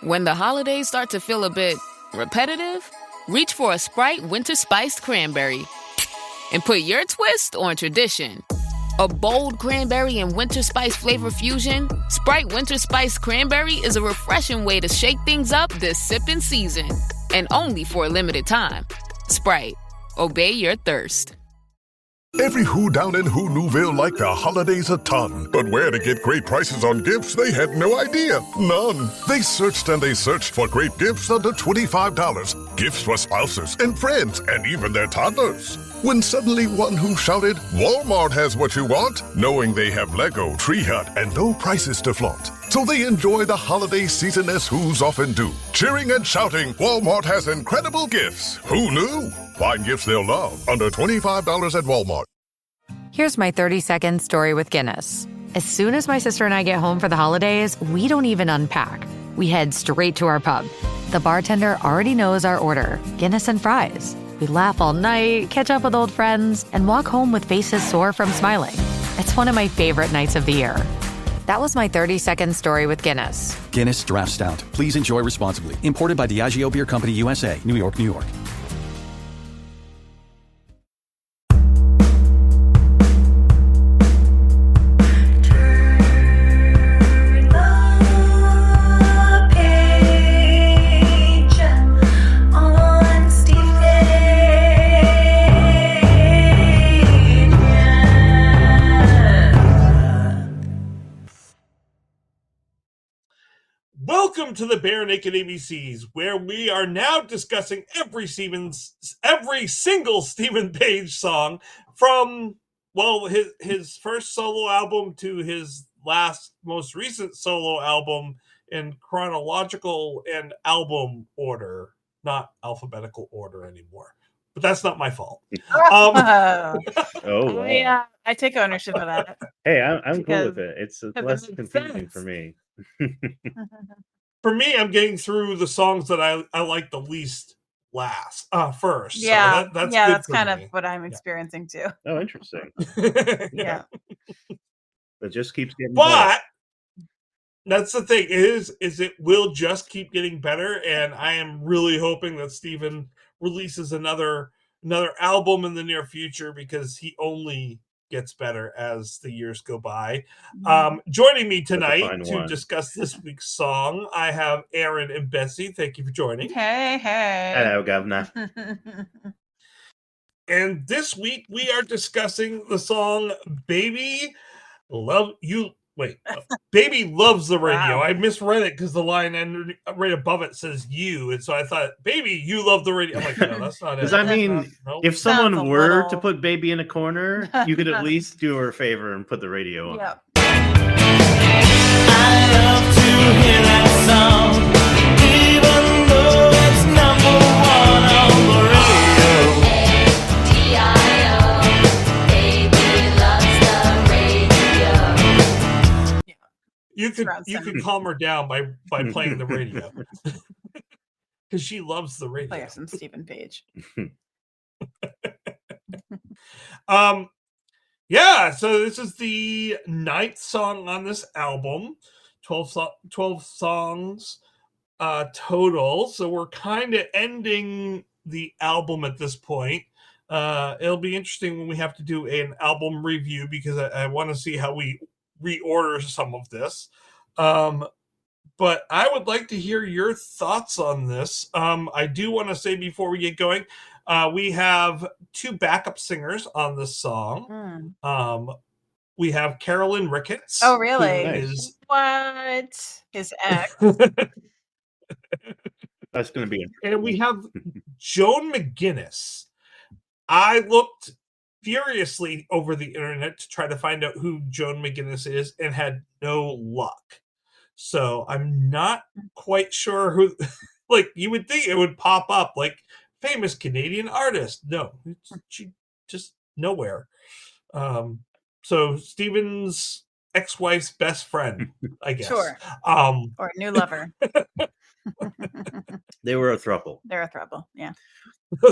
When the holidays start to feel a bit repetitive, reach for a Sprite Winter Spiced Cranberry and put your twist on tradition. A bold cranberry and winter spice flavor fusion, Sprite Winter Spiced Cranberry is a refreshing way to shake things up this sipping season. And only for a limited time. Sprite. Obey your thirst. Every Who down in Who Newville liked the holidays a ton. But where to get great prices on gifts, they had no idea. None. They searched and they searched for great gifts under $25. Gifts for spouses and friends and even their toddlers. When suddenly one Who shouted, Walmart has what you want, knowing they have Lego, Tree Hut, and low prices to flaunt. So they enjoy the holiday season as Who's often do. Cheering and shouting, Walmart has incredible gifts. Who knew? Find gifts they'll love under $25 at Walmart. Here's my 30-second story with Guinness. As soon as my sister and I get home for the holidays, we don't even unpack. We head straight to our pub. The bartender already knows our order, Guinness and fries. We laugh all night, catch up with old friends, and walk home with faces sore from smiling. It's one of my favorite nights of the year. That was my 30-second story with Guinness. Guinness Draft Stout. Please enjoy responsibly. Imported by Diageo Beer Company, USA, New York, New York. Welcome to the Bare Naked ABCs, where we are now discussing every single Stephen Page song from, well, his first solo album to his most recent solo album in chronological and album order, not alphabetical order anymore. But that's not my fault. Oh, wow. Yeah, I take ownership of that. Hey, I'm cool with it. It's less confusing for me. For me, I'm getting through the songs that I like the least first. Yeah, so that's kind of what I'm experiencing too. Oh, interesting. Yeah. It just keeps getting but better. That's the thing is it will just keep getting better, and I am really hoping that Stephen releases another album in the near future, because he only gets better as the years go by. Joining me tonight to discuss this week's song, I have Aaron and Bessie. Thank you for joining. Hey. Hello, Governor. And this week we are discussing the song Baby Loves the Radio. Wow. I misread it because the line right above it says you, and so I thought, Baby, you love the radio. I'm like, no, that's not it. Does that mean if someone were to put Baby in a corner, you could at least do her a favor and put the radio on? Yep. I love to hear that song, even though it's number one on the radio. D-I-O, Baby loves the radio. You could calm her down by playing the radio, because she loves the radio. Play some Stephen Page. Yeah, so this is the 9th song on this album. 12 songs total. So we're kind of ending the album at this point. It'll be interesting when we have to do an album review, because I want to see how we reorder some of this. But I would like to hear your thoughts on this. I do want to say before we get going, we have 2 backup singers on this song. We have Carolyn Ricketts. Oh, really? What? His ex. That's going to be interesting. And we have Joan McGinnis. I looked furiously over the internet to try to find out who Joan McGinnis is and had no luck. So I'm not quite sure who. Like, you would think it would pop up, like, famous Canadian artist. No, she just nowhere. So Stephen's ex-wife's best friend, I guess. Sure. Or new lover. They were a throuple. They're a throuple, yeah.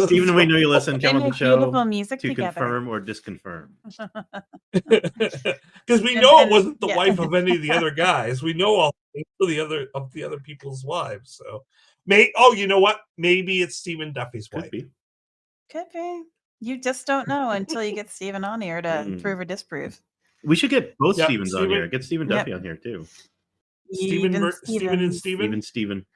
Stephen, we know you listen. They Come on the make show beautiful music to together. confirm or disconfirm. Because we know it wasn't the yeah. wife of any of the other guys. We know all the other people's wives. So, you know what? Maybe it's Stephen Duffy's Could wife. be. Could be. You just don't know until you get Stephen on here to prove or disprove. We should get both Yep, Stevens on Stephen- here. Get Stephen Duffy on here too. Stephen and Stephen. Steven.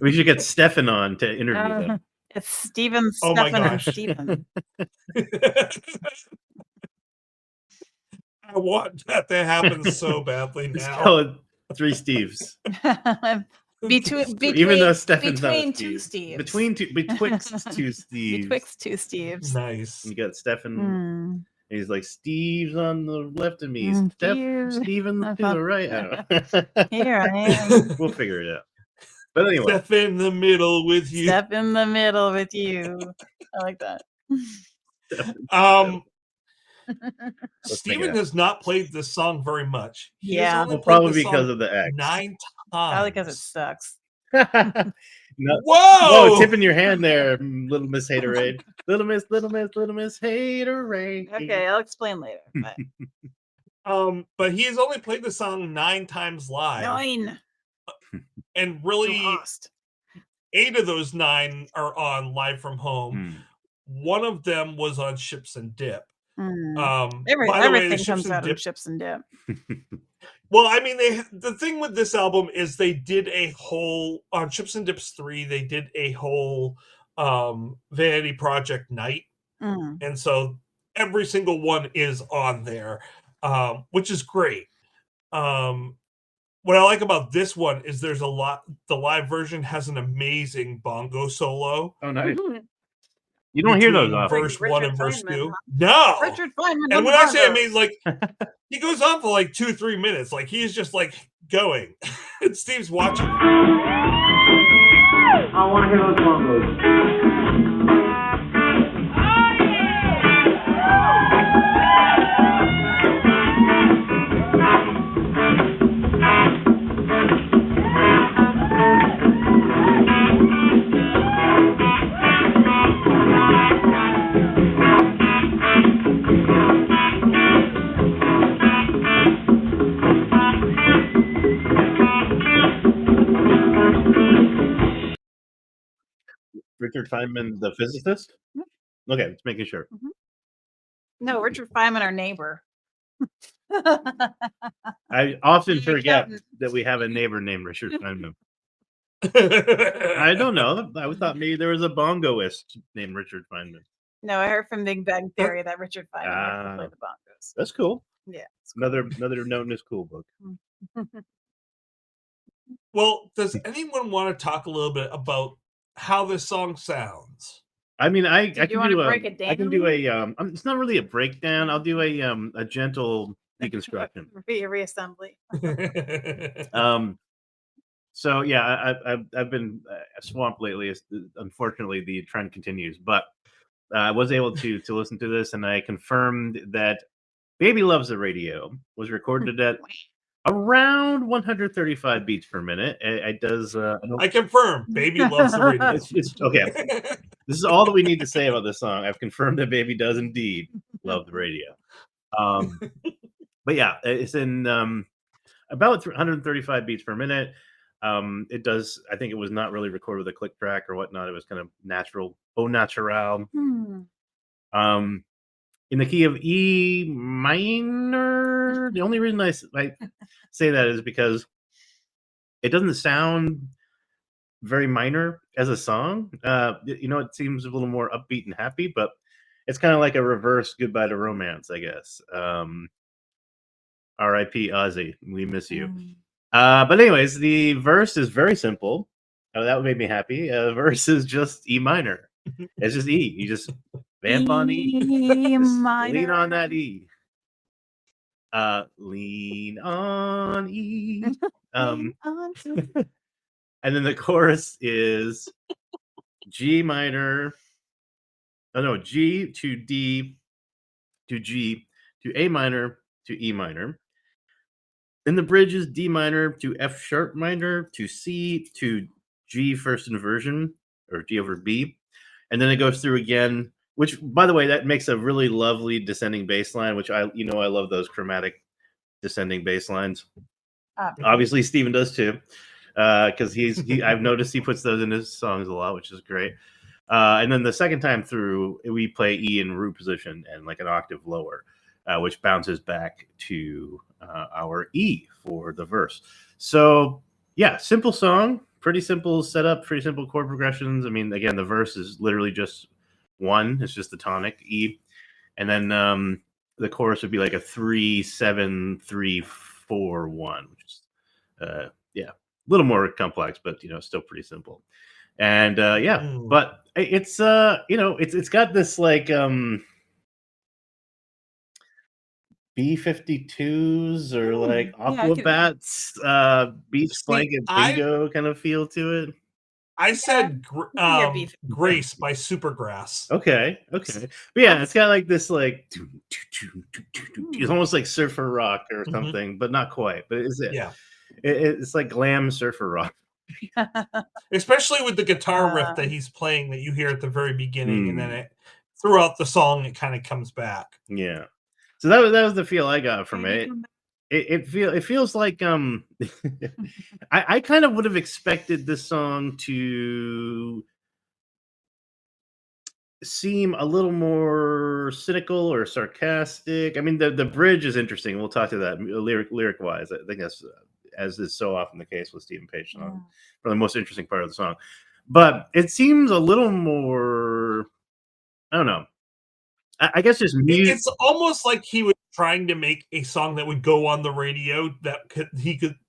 We should get Stefan on to interview them. It's Stephen, Oh my Stefan, and gosh. Stephen. I want that to happen so badly Let's now. call it Three Steves. between Even though Stefan's not a between two Steve. Steves. Betwixt two Steves. Betwixt two Steves. Nice. You got Stefan. Hmm. He's like, Steve's on the left of me. Steve. Steven to thought- the right. I don't know. Here I am. We'll figure it out. But anyway, Step in the middle with you. Step in the middle with you. I like that. Um, Let's make Stephen it has not played this song very much. He has Yeah. only well, played probably this because song of the X. 9 times. Probably because it sucks. No. Whoa! Whoa, tipping your hand there, Little Miss Haterade. Little Miss Haterade. Okay, I'll explain later. But But he has only played the song 9 times live. 9. And really, Lost. 8 of those 9 are on Live from Home. One of them was on Ships and Dip. By the way, the Everything Ships comes and out Dip of Ships and Dip. Well, I mean, the thing with this album is they did a whole on Chips and Dips 3. They did a whole Vanity Project night, and so every single one is on there, which is great. What I like about this one is there's a lot. The live version has an amazing bongo solo. Oh, nice. You don't hear those between often. verse 1 and verse Feynman, 2. No, Richard Feynman. and when I say amazing, like he goes on for like 2-3 minutes, like he's just like going. And Steve's watching. I want to hear those bongos. Richard Feynman, the physicist? Okay, let's making sure. No, Richard Feynman, our neighbor. I often The forget accountant. that we have a neighbor named Richard Feynman. I don't know. I thought maybe there was a bongoist named Richard Feynman. No, I heard from Big Bang Theory that Richard Feynman liked to play the bongos. That's cool. Yeah. Another note in his cool book. Well, does anyone want to talk a little bit about how this song sounds? I mean, I Did you can wanna do break it I can do a it's not really a breakdown. I'll do a gentle deconstruction. Reassembly. So yeah, I've been swamped lately. Unfortunately, the trend continues, but I was able to listen to this, and I confirmed that "Baby Loves the Radio" was recorded at around 135 beats per minute. It does. I confirm, Baby loves the radio. It's okay. This is all that we need to say about this song. I've confirmed that Baby does indeed love the radio. But yeah, it's in about 135 beats per minute. It does. I think it was not really recorded with a click track or whatnot. It was kind of natural, au naturel. In the key of E minor. The only reason I say that is because it doesn't sound very minor as a song. It seems a little more upbeat and happy, but it's kind of like a reverse Goodbye to Romance, I guess. R.I.P. Ozzy, we miss you. But anyways, the verse is very simple. That made me happy. The verse is just E minor. It's just E. You just vamp on E. minor. Lean on that E. Lean on E. And then the chorus is G minor. Oh no, G to D to G to A minor to E minor. Then the bridge is D minor to F sharp minor to C to G first inversion or G over B, and then it goes through again. Which, by the way, that makes a really lovely descending bass line. Which I love those chromatic descending bass lines. Obviously, Steven does too, because I've noticed he puts those in his songs a lot, which is great. And then the second time through, we play E in root position and like an octave lower, which bounces back to our E for the verse. So yeah, simple song, pretty simple setup, pretty simple chord progressions. I mean, again, the verse is literally just one. It's just the tonic E, and then the chorus would be like a 3-7-3-4-1, which is a little more complex, but still pretty simple. And but it's it's got this like B-52s or like Aquabats, Beach Blanket Bingo kind of feel to it. I said Grace by Supergrass. Okay. But yeah, it's got like this like it's almost like surfer rock or something, but not quite. But is it? Yeah. It's like glam surfer rock. Especially with the guitar riff that he's playing that you hear at the very beginning, and then throughout the song it kind of comes back. Yeah. So that was the feel I got from it. It feels like I kind of would have expected this song to seem a little more cynical or sarcastic. I mean, the bridge is interesting. We'll talk to that lyric wise. I think that's as is so often the case with Stephen Page song, for the most interesting part of the song. But it seems a little more, I don't know. I guess just music. It's almost like he was trying to make a song that would go on the radio that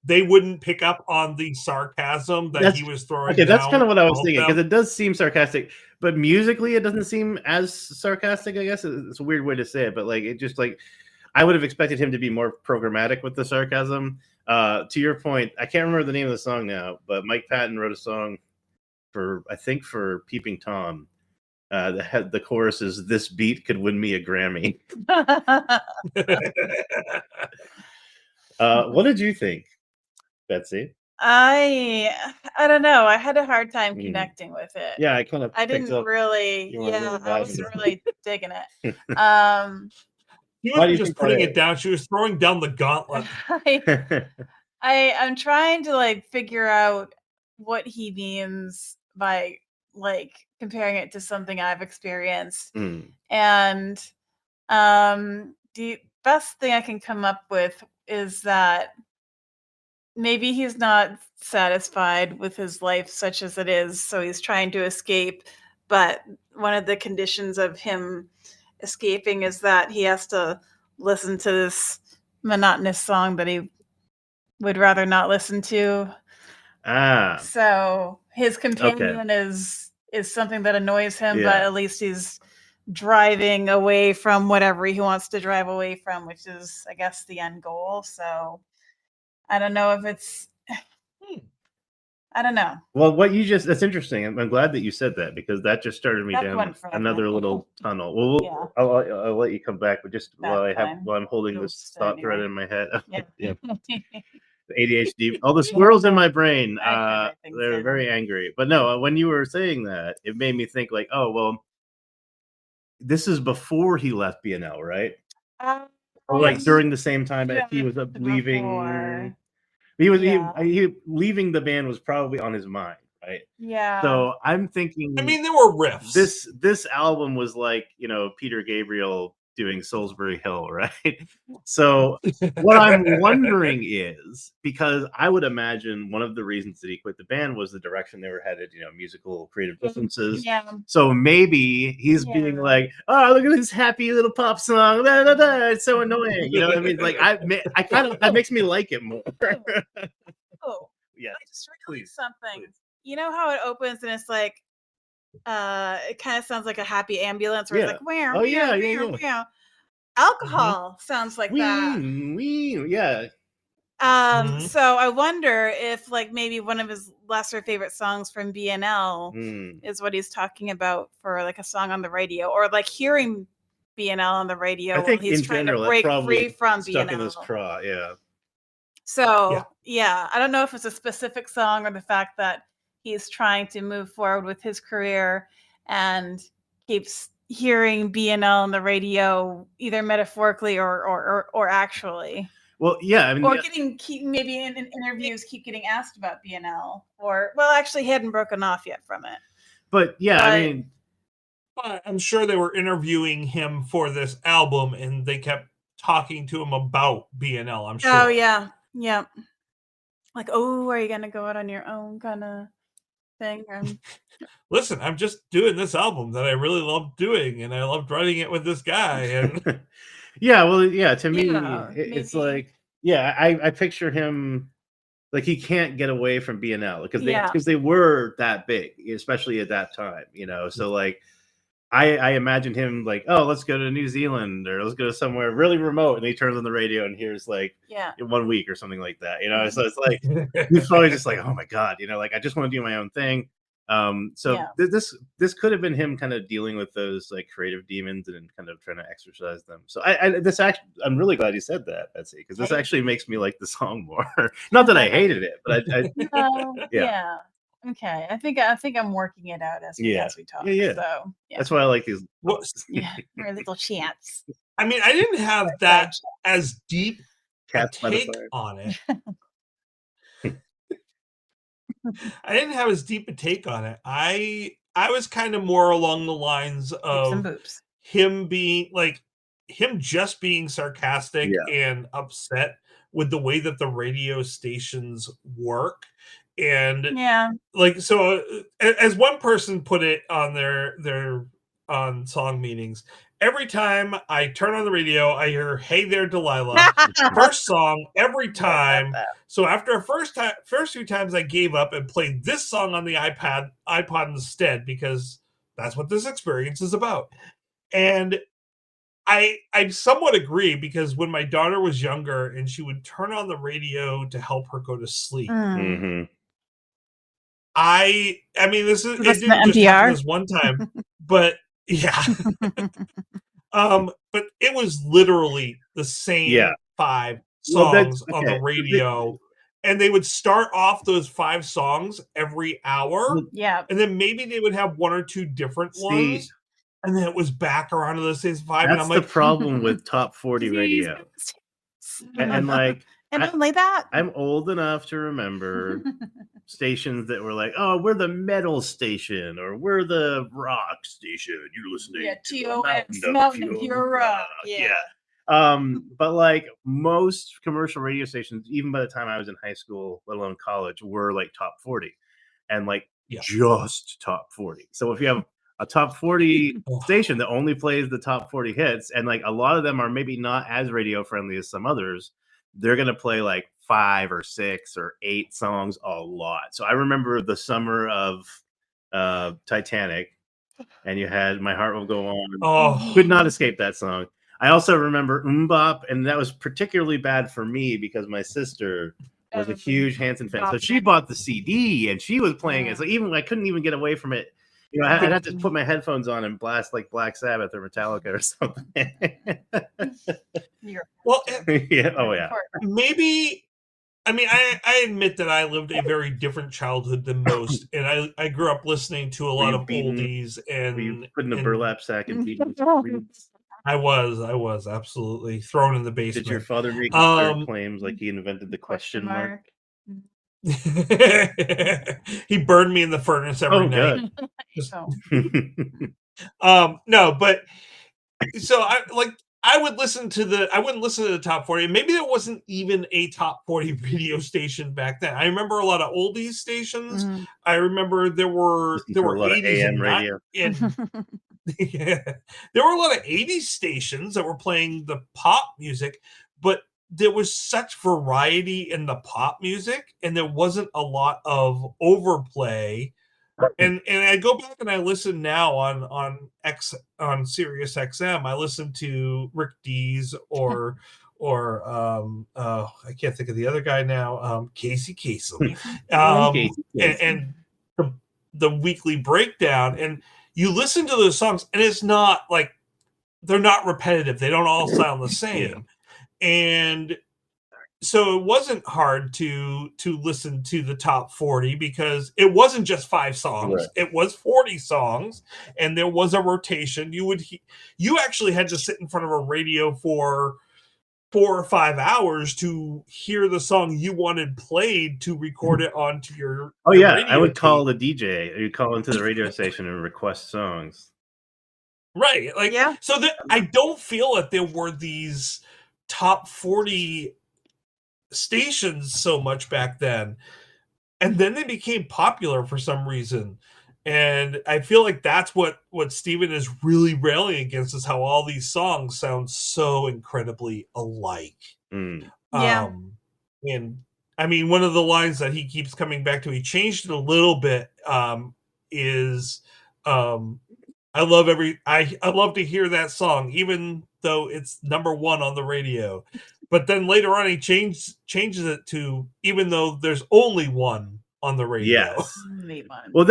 they wouldn't pick up on the sarcasm that he was throwing. Okay, that's kind of what I was thinking, because it does seem sarcastic, but musically it doesn't seem as sarcastic. I guess it's a weird way to say it, but like it just like I would have expected him to be more programmatic with the sarcasm. To your point, I can't remember the name of the song now, but Mike Patton wrote a song for Peeping Tom. The chorus is "This beat could win me a Grammy." What did you think, Betsy? I don't know. I had a hard time connecting with it. Yeah, I kind of. I didn't really. Yeah, I wasn't really digging it. She wasn't just putting it down; she was throwing down the gauntlet. I'm trying to like figure out what he means by like comparing it to something I've experienced. And the best thing I can come up with is that maybe he's not satisfied with his life such as it is, so he's trying to escape, but one of the conditions of him escaping is that he has to listen to this monotonous song that he would rather not listen to. So his companion is something that annoys him, but at least he's driving away from whatever he wants to drive away from, which is, I guess, the end goal. So I don't know if it's I don't know. Well, that's interesting. I'm glad that you said that, because that just started me down another little tunnel. Well, I'll let you come back, but just while I'm holding this thought thread in my head. Yeah. The ADHD, all the squirrels in my brain, they're very angry. But no, when you were saying that, it made me think like, oh, well, this is before he left BNL, right? Or like during the same time as he was leaving. Before. He leaving the band was probably on his mind, right? Yeah. So I'm thinking. I mean, there were riffs. This album was like, Peter Gabriel doing Salisbury Hill, right? So what I'm wondering is, because I would imagine one of the reasons that he quit the band was the direction they were headed, musical creative differences. Yeah. So maybe he's being like, oh, look at this happy little pop song. Da, da, da. It's so annoying. You know what I mean? Like I kind of, that makes me like it more. Oh, yeah. I just realized something. Please. You know how it opens and it's like, it kind of sounds like a happy ambulance where it's like, wow, wow. Alcohol sounds like that. Yeah. So I wonder if like maybe one of his lesser favorite songs from BNL is what he's talking about for like a song on the radio, or like hearing BNL on the radio. I think he's in trying general, to break free from stuck BNL. In his craw, yeah. So yeah, I don't know if it's a specific song or the fact that he's trying to move forward with his career and keeps hearing BNL on the radio, either metaphorically or actually. Well, yeah, I mean, or maybe in interviews keep getting asked about BNL, or actually he hadn't broken off yet from it. But yeah, I mean, but I'm sure they were interviewing him for this album, and they kept talking to him about BNL. I'm sure. Oh yeah. Like, are you gonna go out on your own kind of thing? Listen, I'm just doing this album that I really love doing, and I loved writing it with this guy. And yeah, well, yeah, to me, it's like, yeah, I picture him like he can't get away from BNL because they were that big, especially at that time, you know. So like, I imagine him like, oh, let's go to New Zealand or let's go to somewhere really remote, and he turns on the radio and hears like, in 1 week or something like that, you know. So it's like he's probably just like, oh my god, you know, like I just want to do my own thing. This could have been him kind of dealing with those like creative demons and kind of trying to exercise them. So I'm really glad you said that, Betsy, because this actually makes me like the song more. Not that I hated it, but yeah. Okay, I think I'm working it out as we talk. Yeah. So that's why I like these. Our little chants. I mean, I didn't have that as deep a take on it. I didn't have as deep a take on it. I was kind of more along the lines of him being like him just being sarcastic and upset with the way that the radio stations work. And like, so as one person put it on their on song meetings, every time I turn on the radio, I hear "Hey There, Delilah," first song every time. So after first few times, I gave up and played this song on the iPod instead, because that's what this experience is about. And I somewhat agree, because when my daughter was younger and she would turn on the radio to help her go to sleep. I mean, this is it didn't just happen this one time, but yeah. But it was literally the same 5 songs on the radio, and they would start off those 5 songs every hour. Yeah, and then maybe they would have 1 or 2 different ones, and then it was back around to the same 5. That's and I'm like, the problem with top 40 radio, and like. And only that. I'm old enough to remember stations that were like, "Oh, we're the metal station," or "We're the rock station." You're listening to Mountain of Pure Rock. But like most commercial radio stations, even by the time I was in high school, let alone college, were like top 40, and like just top 40. So if you have a top 40 station that only plays the top 40 hits, and like a lot of them are maybe not as radio friendly as some others, they're going to play like 5 or 6 or 8 songs a lot. So I remember the summer of Titanic, and you had My Heart Will Go On. Could not escape that song. I also remember MMMBop, and that was particularly bad for me because my sister was a huge Hanson fan. So she bought the CD and she was playing it. So even I couldn't even get away from it. You know, I'd have to put my headphones on and blast like Black Sabbath or Metallica or something. Maybe. I mean, I admit that I lived a very different childhood than most, and I grew up listening to a lot of oldies and put in a burlap sack and beaten. I was absolutely thrown in the basement. Did your father make claims like he invented the question mark? He burned me in the furnace every night. No, but so I wouldn't listen to the top 40. Maybe there wasn't even a top 40 radio station back then. I remember a lot of oldies stations. I remember there were a lot of AM radio. There were a lot of 80s stations that were playing the pop music, but there was such variety in the pop music, and there wasn't a lot of overplay. And I go back and I listen now on Sirius XM. I listen to Rick Dees or I can't think of the other guy now, Casey Kasem, and the weekly breakdown. And you listen to those songs, and it's not like they're not repetitive. They don't all sound the same. And so it wasn't hard to listen to the top 40 because it wasn't just 5 songs. Right. It was 40 songs, and there was a rotation. You actually had to sit in front of a radio for 4 or 5 hours to hear the song you wanted played to record it onto your Oh your yeah, I radio would call tape. the DJ. You'd call into the radio station and request songs. Right. Like, Yeah. so that I don't feel that there were these top 40 stations so much back then. And then they became popular for some reason. And I feel like that's what Steven is really railing against, is how all these songs sound so incredibly alike. Mm. Yeah. And I mean, one of the lines that he keeps coming back to, he changed it a little bit, is I love to hear that song, even though it's number 1 on the radio. But then later on, he changes it to, even though there's only one on the radio. Yes. Only one. Well,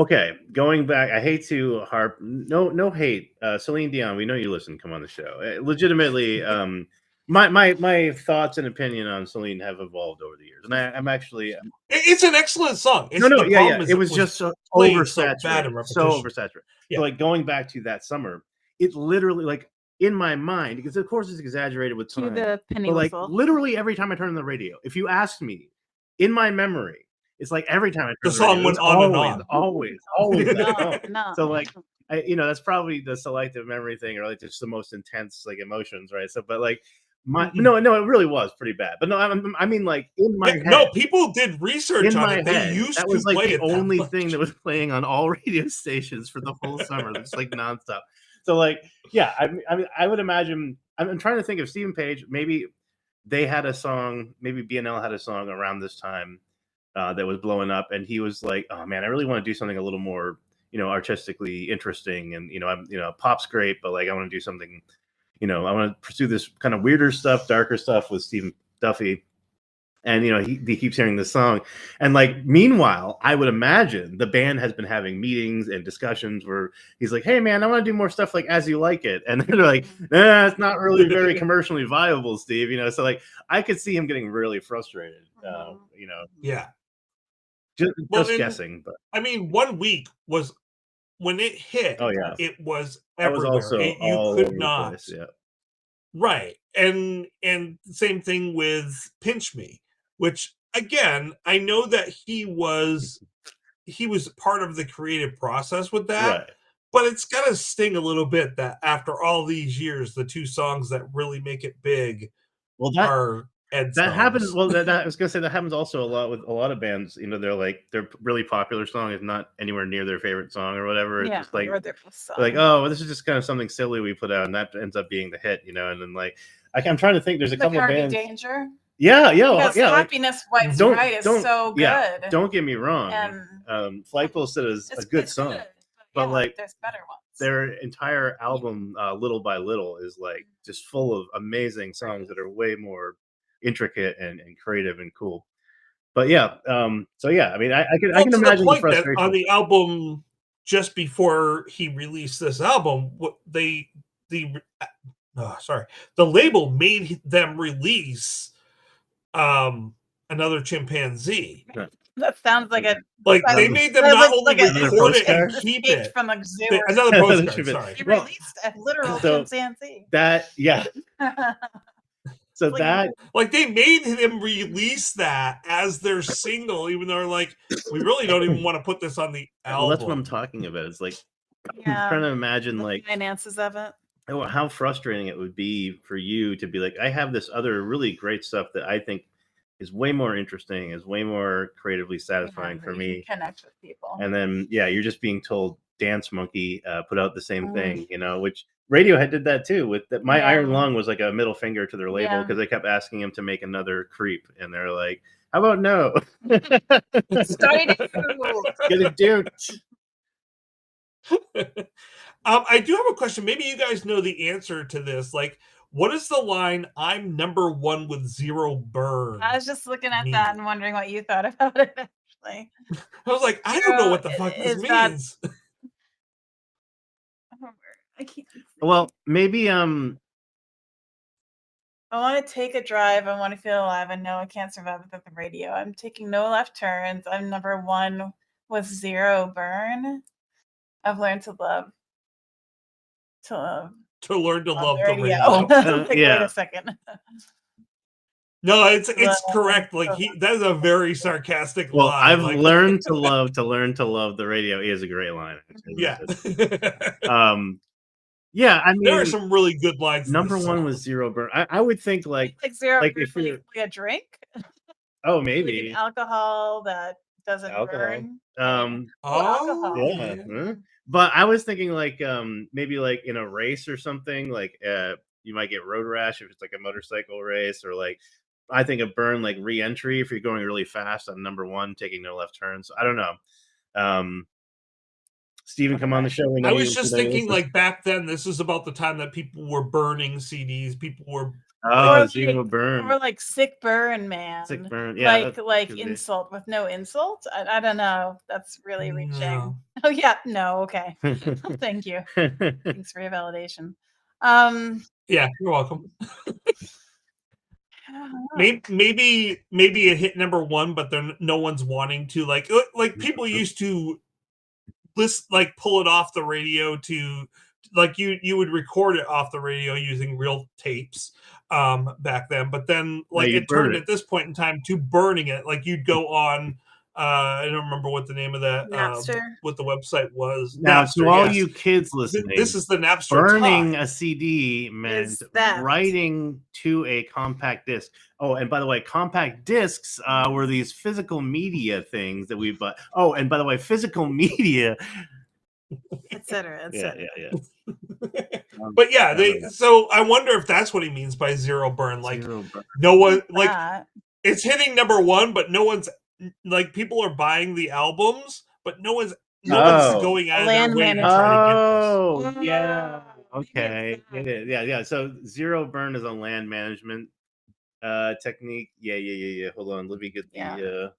okay. Going back, I hate to harp. No hate. Celine Dion, we know you listen. Come on the show. Legitimately, my thoughts and opinion on Celine have evolved over the years, and I'm actually. It's an excellent song. Yeah. It was just so oversaturated. So oversaturated. Yeah. So, like, going back to that summer, it literally, like, in my mind, because of course it's exaggerated with time. the penny But, like, whistle. literally every time I turn on the radio, if you ask me, in my memory, it's like every time I turn The on song radio, went it's on and always, on. always that song. No. So, like, that's probably the selective memory thing, or like just the most intense, like, emotions, right? So, but like, no, it really was pretty bad. But no, I mean, like, in my head, no, people did research in on my it. They head, used that to was like play the it that only much. thing that was playing on all radio stations for the whole summer, just like nonstop. So, like, yeah, I mean, I would imagine. I'm trying to think of Stephen Page. Maybe they had a song. Maybe BNL had a song around this time that was blowing up, and he was like, "Oh man, I really want to do something a little more, artistically interesting, and pop's great, but like I want to do something, I want to pursue this kind of weirder stuff, darker stuff with Stephen Duffy." And he keeps hearing this song, and like meanwhile, I would imagine the band has been having meetings and discussions where he's like, "Hey man, I want to do more stuff like As You Like It," and they're like, "It's not really very commercially viable, Steve." So like I could see him getting really frustrated. Yeah. Just and, guessing, but I mean, 1 week was when it hit. Oh yeah, it was that was everywhere. also you all could over the not. place, yeah. Right. And same thing with Pinch Me, which again, I know that he was part of the creative process with that. Right. But it's got to sting a little bit that after all these years, the 2 songs that really make it big are Ed that songs. happens. Well, that I was gonna say that happens also a lot with a lot of bands. They're like their really popular song is not anywhere near their favorite song or whatever. It's just like or their song. like, oh, well, this is just kind of something silly we put out, and that ends up being the hit, and then like I'm trying to think. There's a couple of bands. Danger. Yeah. Because like, Happiness White's Right is so good. Yeah, don't get me wrong. And Flagpole Sit is a good song, but like there's better ones. Their entire album, Little by Little, is like just full of amazing songs that are way more intricate and creative and cool. But yeah, so yeah, I mean, I can imagine the frustration. That on the album just before he released this album, the label made them release Another Chimpanzee. That sounds like they made them not only record it and keep it from a zoo. Another postcard. Sorry, he released a literal chimpanzee. That So like, that they made him release that as their single, even though they're like, we really don't even want to put this on the album. Well, that's what I'm talking about. It's like I'm trying to imagine the finances of it. How frustrating it would be for you to be like, I have this other really great stuff that I think is way more interesting, is way more creatively satisfying for me. Connect with people. And then you're just being told Dance Monkey put out the same thing, which Radiohead did that too. With that, My Iron Lung was like a middle finger to their label because they kept asking him to make another Creep, and they're like, "How about no? Get it, dude." I do have a question. Maybe you guys know the answer to this. Like, what is the line, "I'm number 1 with 0 burn"? I was just looking at that and wondering what you thought about it, actually. I was like, I don't know what the fuck this means. I can't see. Well, maybe I want to take a drive. I want to feel alive. And no, I can't survive without the radio. I'm taking no left turns. I'm number one with zero burn. I've learned to love learn to love the radio. radio. Wait a second. No, it's correct. Like that is a very sarcastic Well, line. I've like, learned to love the radio is a great line. Yeah. Yeah, I mean, there are some really good lines. Number one was zero burn. I would think like zero like burn, if you're like a drink. Oh, maybe like alcohol that doesn't burn. Alcohol. Yeah. But I was thinking like maybe like in a race or something, like you might get road rash if it's like a motorcycle race, or like I think a burn like re-entry if you're going really fast on number one, taking no left turns. I don't know. Steven, come on the show. I was just thinking like back then, this is about the time that people were burning CDs. People were zero burn. Or like sick burn, man. Sick burn. Yeah. Like insult with no insult. I don't know. That's really reaching. No. Oh yeah. No. Okay. Thank you. Thanks for your validation. Yeah, you're welcome. maybe it hit number one, but no one's wanting to like people used to pull it off the radio to like you would record it off the radio using real tapes back then, but then like it turned at this point in time to burning it. Like you'd go on I don't remember what the name of that what the website was. Now Napster, to all yes. you kids listening, this is the Napster. Burning a CD meant writing to a compact disc. Oh, and by the way, compact discs were these physical media things that we bought. Oh, and by the way, physical media, etc. Yeah. But yeah, so I wonder if that's what he means by zero burn. Like no one it's hitting number one, but no one's like people are buying the albums, but no one's going out of their way to try to get this. Yeah. Okay. It is. Yeah. So zero burn is a land management technique. Yeah. Hold on. Let me get the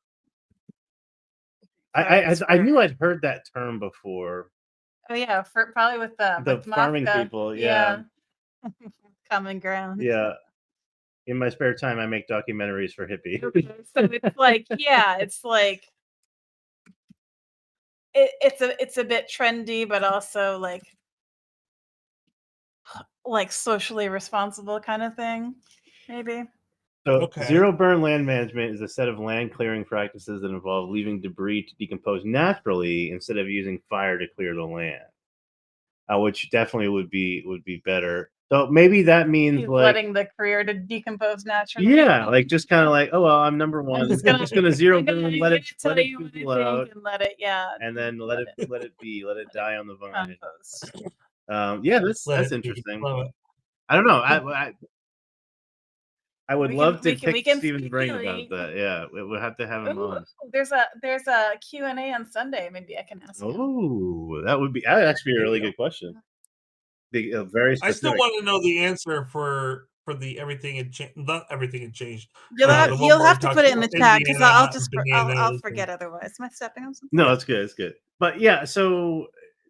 I knew I'd heard that term before. Oh yeah, probably with the farming people. Yeah. Common ground. Yeah. In my spare time, I make documentaries for Hippie. Okay, so it's like, it's like it's a bit trendy, but also like socially responsible kind of thing, maybe. So zero burn land management is a set of land clearing practices that involve leaving debris to decompose naturally instead of using fire to clear the land, which definitely would be better. So maybe that means he's like letting the career to decompose naturally. Yeah, like just kind of like, oh well, I'm number one. I'm just gonna zero burn, let it fizzle out, and let it and then let it die on the vine. Yeah, that's interesting. I don't know. I would love to pick Steven's brain about that. Yeah, we'll have to have him on. There's a Q&A on Sunday. Maybe I can ask him. Oh, that'd actually be a really good question. Very specific. I still want to know the answer for the everything had changed. Not everything had changed. You'll have to put it in the chat because I'll forget otherwise. Am I stepping on something? No, it's good. It's good. But yeah, so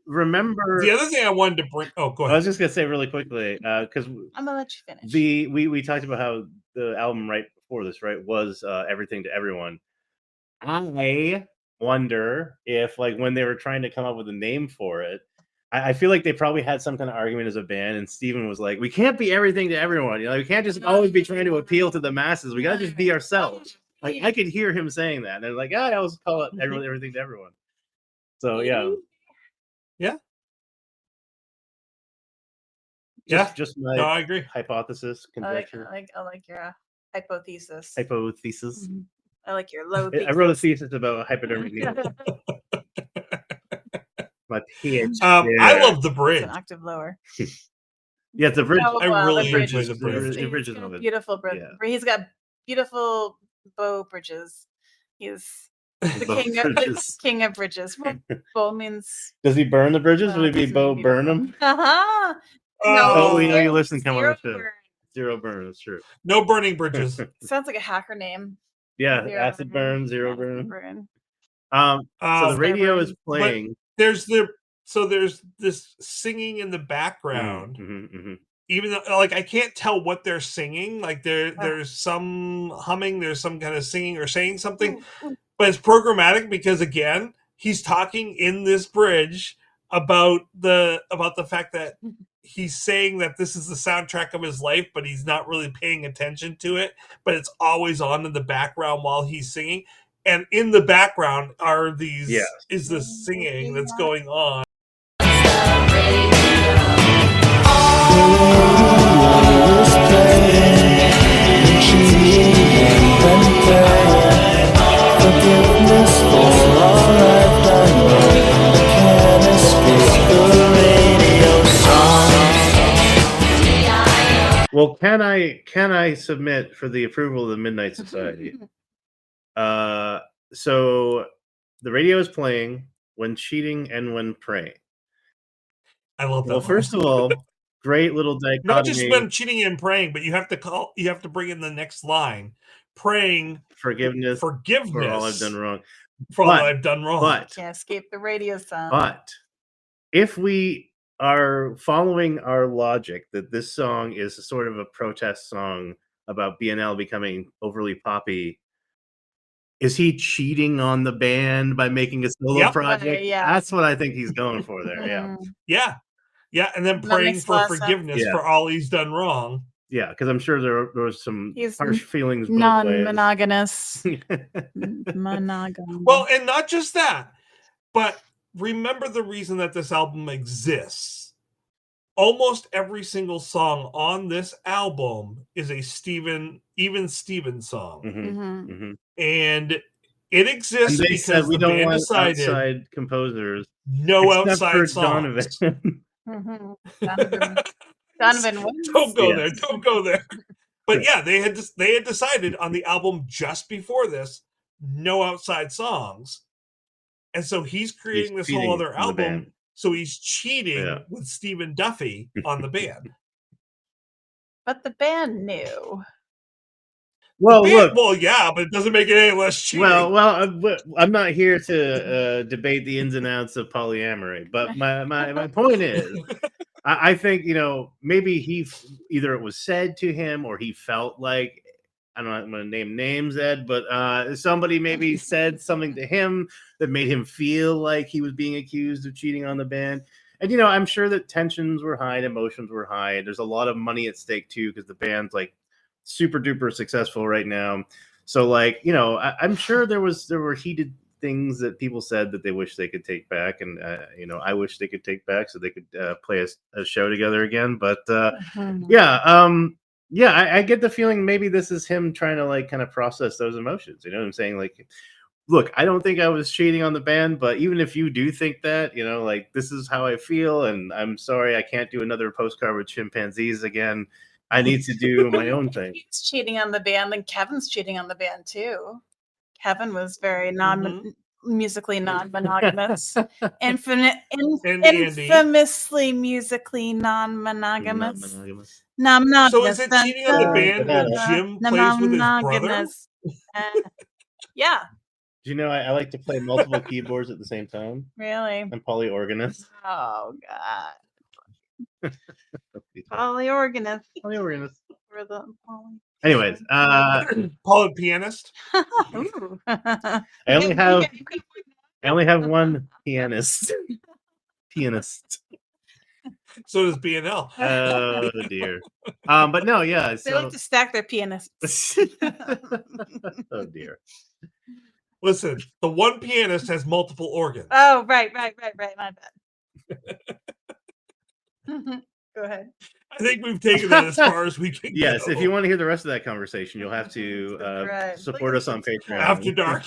remember the other thing I wanted to bring. Oh, go ahead. I was just gonna say really quickly because I'm gonna let you finish. We talked about how the album right before this was Everything to Everyone. I wonder if like when they were trying to come up with a name for it, I feel like they probably had some kind of argument as a band, and Steven was like, "We can't be everything to everyone. We can't just always be trying to appeal to the masses. We gotta just be ourselves." Like I could hear him saying that, and they're like, "I always call it everything to everyone." So yeah. Just my I agree. Hypothesis, conjecture. I like your hypothesis. Hypothesis. Mm-hmm. I like your low thesis. I wrote a thesis about hypodermic needles. My PhD. I love the bridge. It's an octave lower. Yeah, the bridge. I really enjoy the bridge. The bridge is of it. Beautiful bridge. Yeah. He's got beautiful bow bridges. He's the king of bridges. Bow means. Does he burn the bridges? Would he be Bo Burnham? No. Oh, we know you listen. Come on the show. Zero burn. That's true. No burning bridges. Sounds like a hacker name. Yeah, acid burn, zero burn. So the radio is playing. There's this singing in the background. even though, like, I can't tell what they're singing. Like, there's some humming, there's some kind of singing or saying something, but it's programmatic because, again, he's talking in this bridge about the fact that he's saying that this is the soundtrack of his life, but he's not really paying attention to it. But it's always on in the background while he's singing, and in the background are these is this singing that's going on. Well, can I submit for the approval of the Midnight Society? So the radio is playing when cheating and when praying. I love that. Well, first of all, great little dichotomy. Not just when cheating and praying, but you have to bring in the next line. Praying forgiveness for all I've done wrong. But can't escape the radio sound. But if we are following our logic that this song is a sort of a protest song about BNL becoming overly poppy, is he cheating on the band by making a solo project? That's what I think he's going for there. Yeah, and then praying for forgiveness for all he's done wrong. Yeah, because I'm sure there was some harsh feelings. Non-monogamous. Monogamous. Well, and not just that, but remember the reason that this album exists. Almost every single song on this album is a Steven song. And it exists and they because said we the don't band want decided outside composers. No outside songs. Donovan. Donovan, don't go there. But yeah, they had decided on the album just before this, no outside songs, and so he's creating this whole other album. So he's cheating with Stephen Duffy on the band. But the band knew. Well, look. Well, yeah, but it doesn't make it any less cheating. Well, I'm not here to debate the ins and outs of polyamory, but my point is, I think, maybe either it was said to him or he felt like, I don't know, I'm going to name names, Ed, but somebody maybe said something to him that made him feel like he was being accused of cheating on the band. And, I'm sure that tensions were high and emotions were high. There's a lot of money at stake, too, because the band's like super duper successful right now. So, like, I'm sure there were heated things that people said that they wish they could take back. And, I wish they could take back so they could play a show together again. But, I get the feeling maybe this is him trying to, like, kind of process those emotions. You know what I'm saying? Like, look, I don't think I was cheating on the band, but even if you do think that, like, this is how I feel, and I'm sorry I can't do another postcard with chimpanzees again. I need to do my own thing. He's cheating on the band, and Kevin's cheating on the band, too. Kevin was very musically non-monogamous. Infamously musically non-monogamous. Non-monogamous. So is it cheating on the band when Jim plays with his brother? Yeah. Do you know I like to play multiple keyboards at the same time? Really? I'm polyorganist. Oh, God. Polyorganist. For the poly. Anyways, poly pianist. I only have one pianist. So does BNL. Oh dear. But no, yeah. They like to stack their pianists. Oh dear. Listen, the one pianist has multiple organs. Oh, right. My bad. Go ahead. I think we've taken that as far as we can. Yes, go. If you want to hear the rest of that conversation, you'll have to support us on Patreon. After Dark.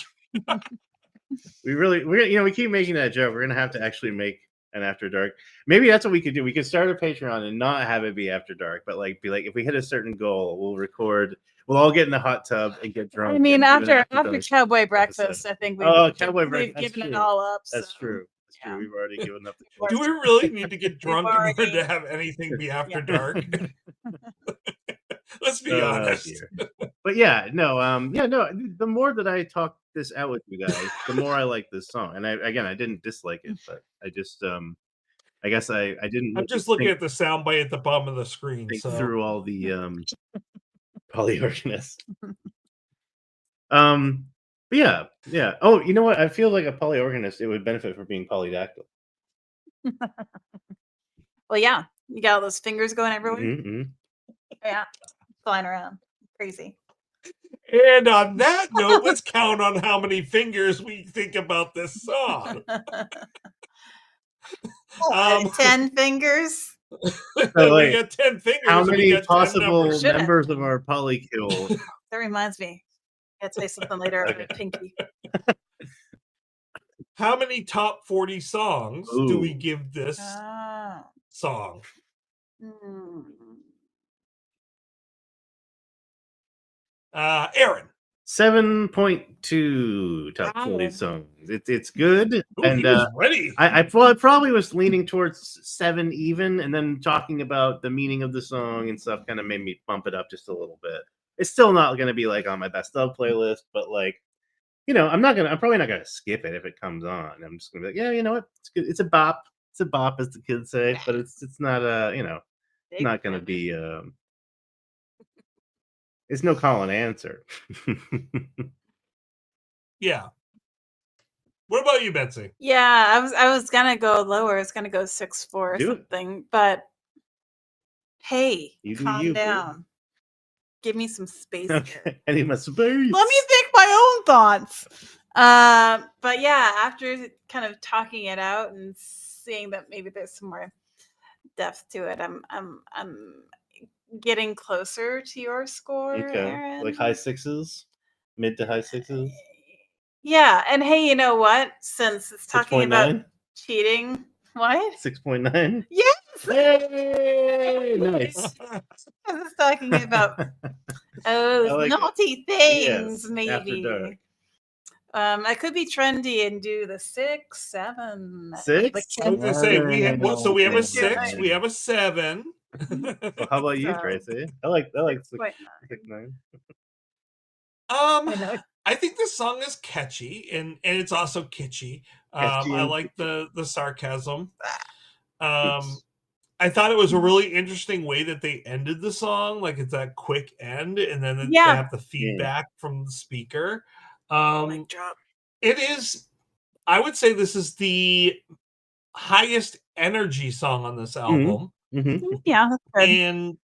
we keep making that joke. We're gonna have to actually make an After Dark. Maybe that's what we could do. We could start a Patreon and not have it be After Dark, but be like, if we hit a certain goal, we'll record. We'll all get in the hot tub and get drunk. I mean, after Cowboy Breakfast, I think we've given it all up. That's true. We've already given up. Do we really need to get drunk in order to have anything be After Dark? Let's be honest. But the more that I talk this out with you guys, the more I like this song. And I didn't dislike it, but I just I guess I didn't I'm just looking at the soundbite at the bottom of the screen. think So through all the polyorganists. But yeah. Oh, you know what? I feel like a polyorganist, it would benefit from being polydactyl. Well, yeah, you got all those fingers going everywhere. Mm-hmm. Yeah, flying around, crazy. and on that note, let's count on how many fingers we think about this song. 10 fingers. So, we got 10 fingers. How and we many got 10 possible numbers. Should've. members of our polykill? That reminds me. I gotta say something later Okay. about Pinky. How many top 40 songs do we Ooh. give this Oh. song? Hmm. Aaron. 7.2 top 40 Wow. songs. It's good. Ooh, And he was ready. I probably was leaning towards 7 even, and then talking about the meaning of the song and stuff kind of made me bump it up just a little bit. It's still not going to be like on my best of playlist, but like, you know, I'm probably not going to skip it if it comes on. I'm just going to be like, yeah, you know what? It's good. It's a bop. It's a bop, as the kids say, but it's not Big not going to fan. be it's no call and answer. Yeah. What about you, Betsy? Yeah, I was gonna go lower. I was gonna go 6.4 or Do it. something, but hey, You do calm you, boo. down. Give me some space here. Okay. I need my space. Let me think my own thoughts. But yeah, after kind of talking it out and seeing that maybe there's some more depth to it, I'm getting closer to your score, Okay. Aaron. Like high sixes, mid to high sixes. Yeah, and hey, you know what? Since it's talking about 6.9? cheating, what? 6.9. Yes. Hey, nice. It's talking about I like it. naughty Yes, things, After Dark. maybe. I could be trendy and do the 6, 7. Six? The I was gonna say we have No. so we have a Yeah. 6, we have a 7. Well, how about you, So- Tracy? I like 6.9. 6.9. I know. I think this song is catchy and it's also kitschy. Catchy I and like the sarcasm. I thought it was a really interesting way that they ended the song, like it's that quick end, and then they Yeah. have the feedback from the speaker. Mic drop. It is, I would say, this is the highest energy song on this album, Mm-hmm. Yeah, that's good. and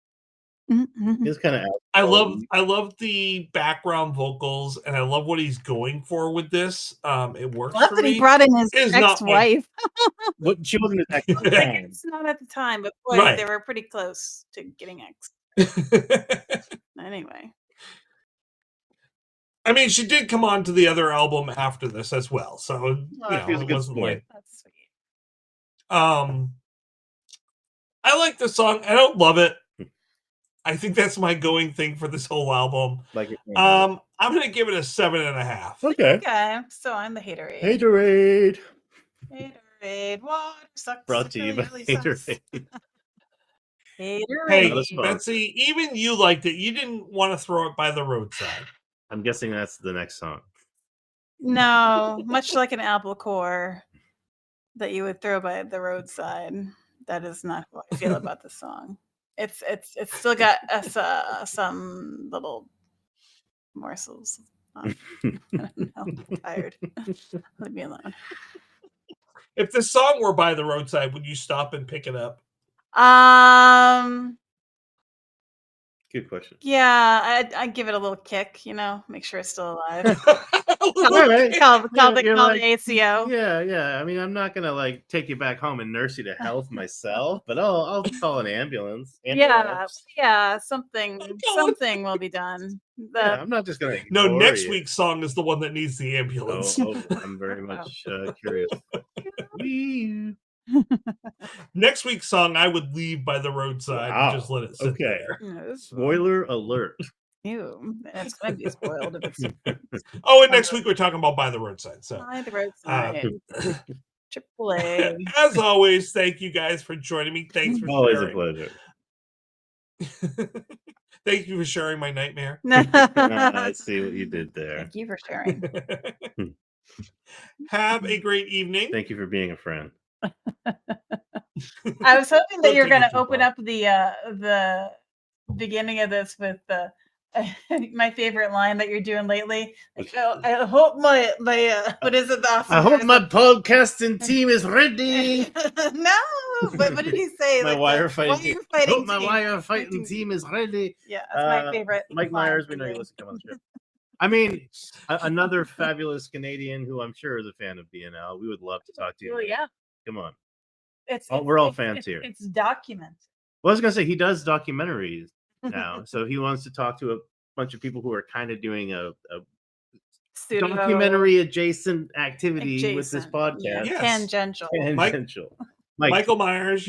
Mhm. It's kind of I love the background vocals, and I love what he's going for with this. It works Love for that he me. brought in his It is not my- ex-wife. what she wasn't his ex at the Like, time. it's not at the time, but boy, Right. they were pretty close to getting ex. Anyway. I mean, she did come on to the other album after this as well, so you know, Here's a it good wasn't sport. like That's sweet. I like the song. I don't love it. I think that's my going thing for this whole album. Like it. I'm gonna give it a 7.5. Okay. Okay, so I'm the haterade. Haterade. Haterade. Water sucks. Brought It to you really, by really sucks. Haterade. Haterade. Hey, Not a sponsor. Betsy, even you liked it. You didn't want to throw it by the roadside. I'm guessing that's the next song. No, much like an apple core that you would throw by the roadside. That is not how I feel about the song. It's still got some little morsels. I don't know. I'm tired. Leave me alone. If the song were by the roadside, would you stop and pick it up? Good question. Yeah, I'd give it a little kick, make sure it's still alive. Alright. Call You're the like, ACO. Yeah. I mean, I'm not gonna like take you back home and nurse you to health myself, but I'll call an ambulance. Yeah, something will be done. Yeah, I'm not just gonna. No, ignore next you. week's song is the one that needs the ambulance. Oh, I'm very much curious. Wee. Next week's song, I would leave by the roadside Wow. and just let it sit Okay. there. Spoiler alert. Ew, it's gonna be spoiled if it's Oh, and next week we're talking about by the roadside. So, by the roadside. AAA. as always, thank you guys for joining me. Thanks for Always a sharing. pleasure. Thank you for sharing my nightmare. I see what you did there. Thank you for sharing. Have a great evening. Thank you for being a friend. I was hoping that Don't you're take it going to too open far. up the beginning of this with the my favorite line that you're doing lately. Like, oh, I hope my what is it? The I hope Oscar- my podcasting team is ready. no, but what did he say? My Like wire fighting team. Hope my team. wire fighting team is ready. Yeah, that's my favorite. Mike line Myers, we from know you you. listen. Come on the show. I mean, another fabulous Canadian who I'm sure is a fan of BNL. We would love to talk to you. Well, Mike. yeah, Come on. we're all fans here. It's documented. Well, I was gonna say he does documentaries now, so he wants to talk to a bunch of people who are kind of doing a Studio documentary adjacent activity with this adjacent. podcast. Yeah, Yes. tangential. Tangential. Mike, Michael Myers,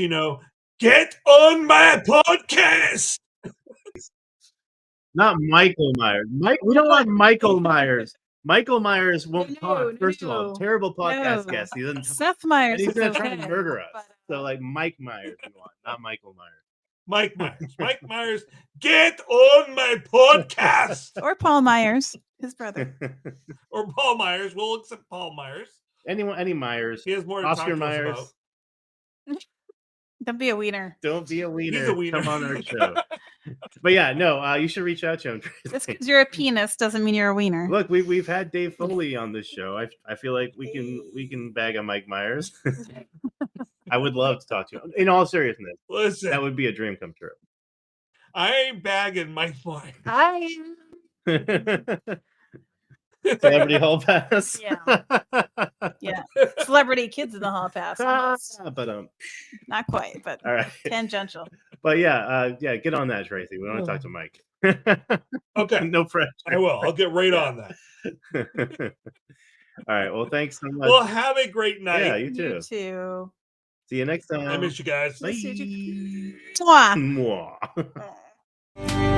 get on my podcast. not Michael Myers. We don't want Michael Myers. Michael Myers won't No, talk. First of all, no. terrible podcast No. guest. He doesn't. Seth Meyers. And he's is gonna try to okay, murder us. but, So like Mike Myers, we want, not Michael Myers. Mike Myers. Mike Myers, get on my podcast. or Paul Myers, his brother. Or Paul Myers. We'll accept Paul Myers. Any Myers. He has more to Oscar talk to us Myers. about. Don't be a wiener. Don't be a wiener. He's a wiener. Come on our show. But yeah, no, you should reach out to him. Just because you're a penis doesn't mean you're a wiener. Look, we've had Dave Foley on this show. I feel like we can bag on Mike Myers. I would love to talk to him. In all seriousness, Listen, that would be a dream come true. I ain't bagging Mike Myers. I Celebrity Hall Pass. yeah. Celebrity kids in the hall pass. Almost. But Not quite, but all right. tangential. But yeah, get on that, Tracy. We want to talk to Mike. Okay. No pressure. I will. I'll get right on that. All right. Well, thanks so much. Well, have a great night. Yeah, you too. You too. See you next time. I miss you guys. Bye. Mwah. Mwah. Aw.